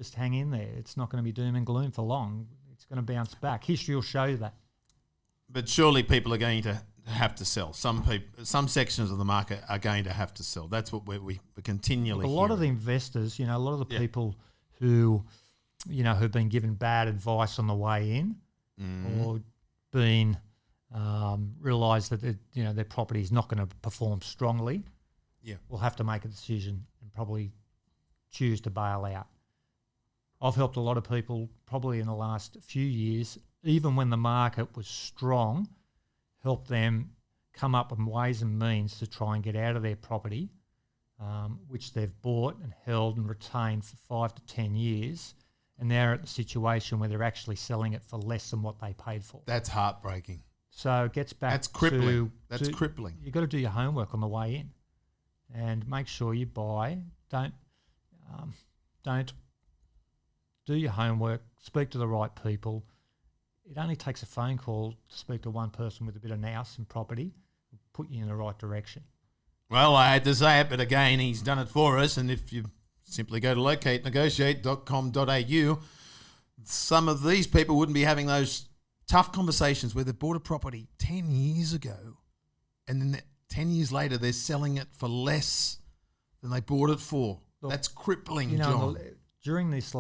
just hang in there. It's not going to be doom and gloom for long. It's going to bounce back. History will show you that. But surely people are going to have to sell. Some sections of the market are going to have to sell. That's what we're continually hearing. A lot of the investors, a lot of the people who, who've been given bad advice on the way in or been realised that their property is not going to perform strongly, will have to make a decision and probably choose to bail out. I've helped a lot of people probably in the last few years, even when the market was strong, help them come up with ways and means to try and get out of their property, which they've bought and held and retained for 5 to 10 years, and they're at the situation where they're actually selling it for less than what they paid for. That's heartbreaking. So it gets back That's crippling. That's crippling. You've got to do your homework on the way in and make sure you buy. Don't do your homework, speak to the right people. It only takes a phone call to speak to one person with a bit of nous and property, put you in the right direction. Well, I had to say it, but again, he's done it for us. And if you simply go to locatenegotiate.com.au, some of these people wouldn't be having those tough conversations where they bought a property 10 years ago, and then 10 years later they're selling it for less than they bought it for. Look, that's crippling, John. During this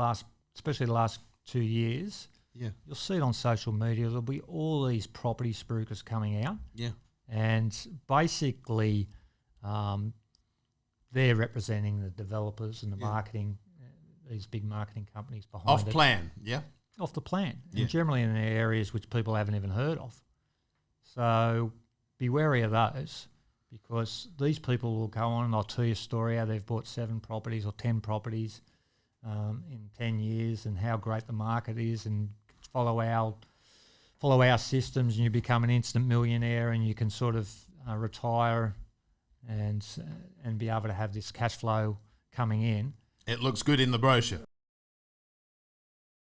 especially the last 2 years, you'll see it on social media. There'll be all these property spruikers coming out. Yeah. And basically, they're representing the developers and the marketing, these big marketing companies behind it. Off plan, Off the plan. And generally in areas which people haven't even heard of. So be wary of those, because these people will go on and they'll tell you a story how they've bought 7 properties or 10 properties in 10 years and how great the market is, and follow our systems, and you become an instant millionaire, and you can sort of retire and be able to have this cash flow coming in. It looks good in the brochure.